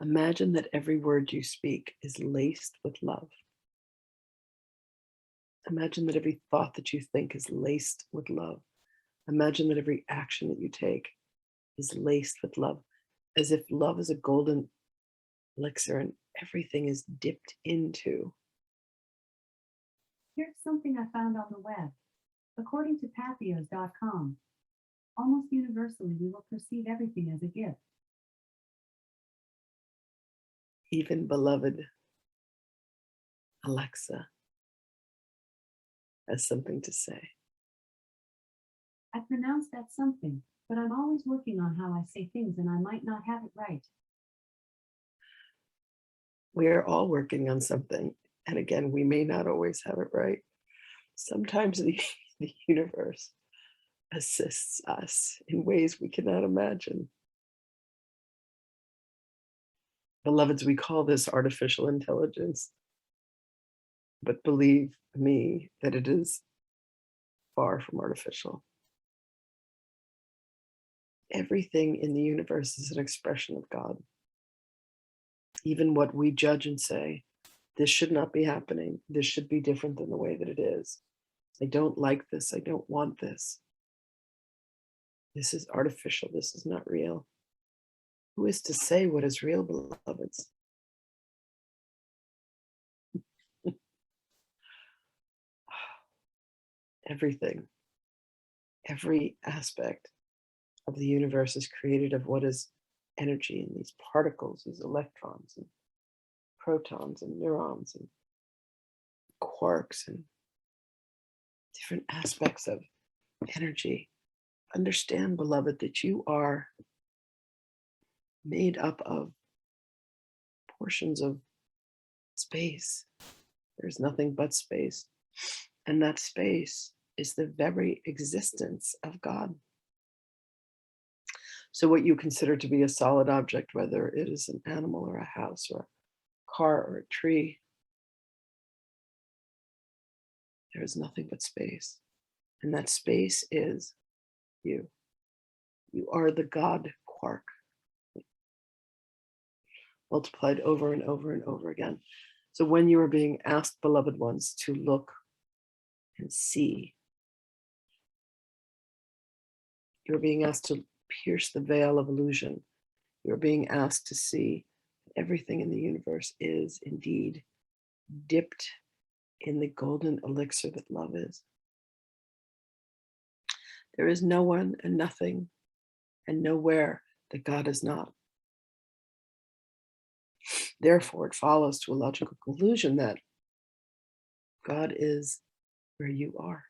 Imagine that every word you speak is laced with love. Imagine that every thought that you think is laced with love. Imagine that every action that you take is laced with love, as if love is a golden elixir and everything is dipped into. Here's something I found on the web. According to Patheos.com, almost universally we will perceive everything as a gift. Even beloved Alexa has something to say. I pronounce that something, but I'm always working on how I say things and I might not have it right. We're all working on something. And again, we may not always have it right. Sometimes the universe assists us in ways we cannot imagine. Beloveds, we call this artificial intelligence, but believe me that it is far from artificial. Everything in the universe is an expression of God. Even what we judge and say, this should not be happening. This should be different than the way that it is. I don't like this. I don't want this. This is artificial. This is not real. Who is to say what is real, beloveds? Everything, every aspect of the universe is created of what is energy, and these particles, these electrons and protons and neurons and quarks and different aspects of energy. Understand, beloved, that you are made up of portions of space. There's nothing but space. And that space is the very existence of God. So what you consider to be a solid object, whether it is an animal or a house or a car or a tree, there is nothing but space. And that space is you. You are the God quark, multiplied over and over and over again. So when you are being asked, beloved ones, to look and see, you're being asked to pierce the veil of illusion. You're being asked to see everything in the universe is indeed dipped in the golden elixir that love is. There is no one and nothing and nowhere that God is not. Therefore, it follows to a logical conclusion that God is where you are,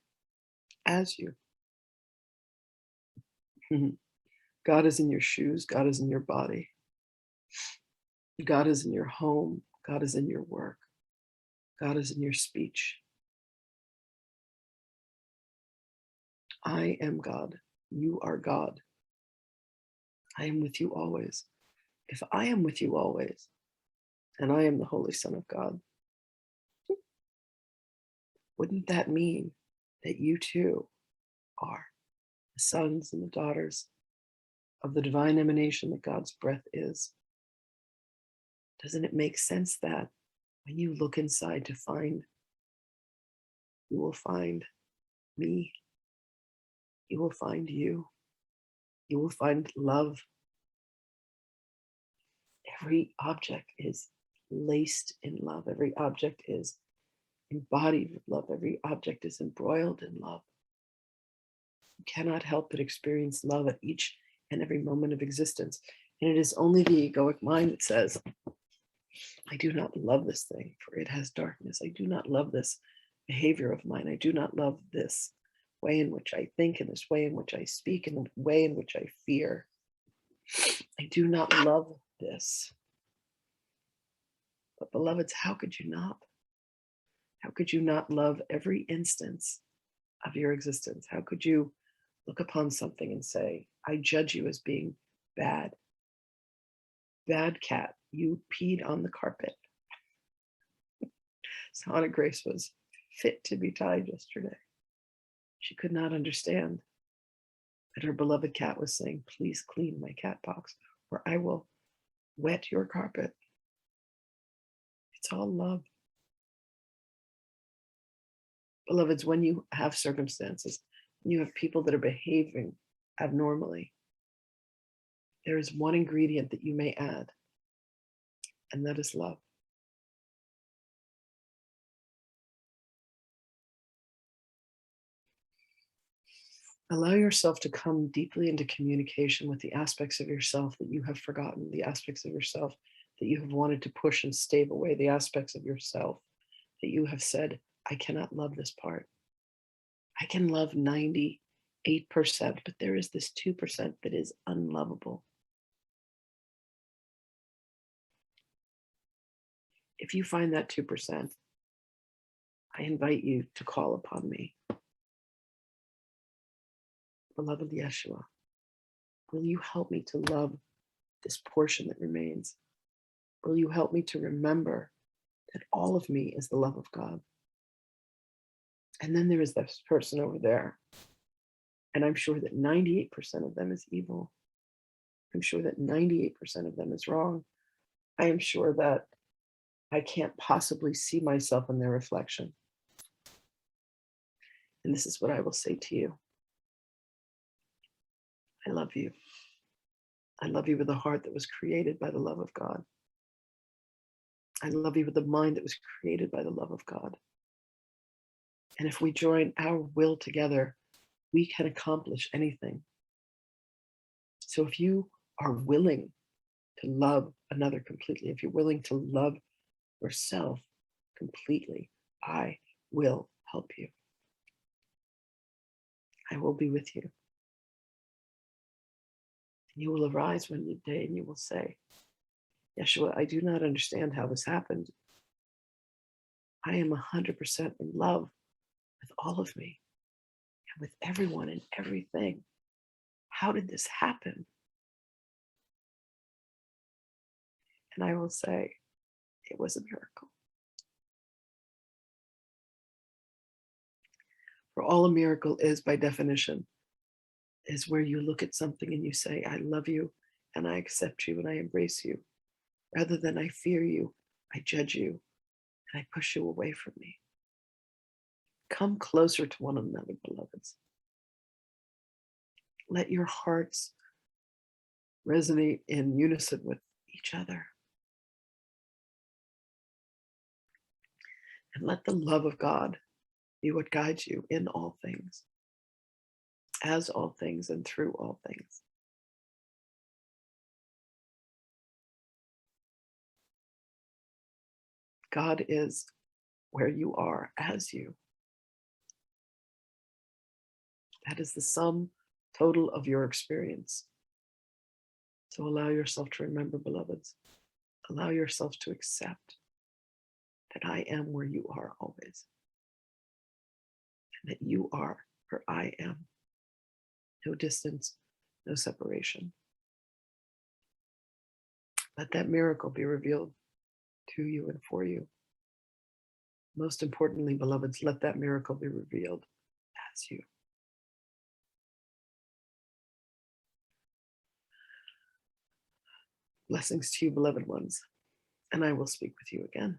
as you. God is in your shoes. God is in your body. God is in your home. God is in your work. God is in your speech. I am God. You are God. I am with you always. If I am with you always, and I am the Holy Son of God, wouldn't that mean that you too are the sons and the daughters of the divine emanation that God's breath is? Doesn't it make sense that when you look inside to find, you will find me, you will find you, you will find love. Every object is laced in love. Every object is embodied with love. Every object is embroiled in love. You cannot help but experience love at each and every moment of existence. And it is only the egoic mind that says, I do not love this thing, for it has darkness. I do not love this behavior of mine. I do not love this way in which I think, and this way in which I speak, and the way in which I fear. I do not love this. But beloveds, how could you not? How could you not love every instance of your existence? How could you look upon something and say, I judge you as being bad? Bad cat, you peed on the carpet. Santa Grace was fit to be tied yesterday. She could not understand that her beloved cat was saying, please clean my cat box or I will wet your carpet. It's all love. Beloveds, when you have circumstances, when you have people that are behaving abnormally, there is one ingredient that you may add, and that is love. Allow yourself to come deeply into communication with the aspects of yourself that you have forgotten, the aspects of yourself that you have wanted to push and stave away, the aspects of yourself that you have said, I cannot love this part. I can love 98%, but there is this 2% that is unlovable. If you find that 2%, I invite you to call upon me. Beloved Yeshua, will you help me to love this portion that remains? Will you help me to remember that all of me is the love of God? And then there is this person over there. And I'm sure that 98% of them is evil. I'm sure that 98% of them is wrong. I am sure that I can't possibly see myself in their reflection. And this is what I will say to you. I love you. I love you with a heart that was created by the love of God. I love you with a mind that was created by the love of God. And if we join our will together, we can accomplish anything. So if you are willing to love another completely, if you're willing to love yourself completely, I will help you. I will be with you. You will arise one day and you will say, Yeshua, I do not understand how this happened. I am 100% in love with all of me and with everyone and everything. How did this happen? And I will say, it was a miracle. For all a miracle is, by definition, is where you look at something and you say, I love you and I accept you and I embrace you. Rather than I fear you, I judge you and I push you away from me. Come closer to one another, beloveds. Let your hearts resonate in unison with each other. And let the love of God be what guides you in all things, as all things and through all things. God is where you are as you. That is the sum total of your experience. So allow yourself to remember, beloveds. Allow yourself to accept that I am where you are always. And that you are where I am. No distance, no separation. Let that miracle be revealed to you and for you. Most importantly, beloveds, let that miracle be revealed as you. Blessings to you, beloved ones, and I will speak with you again.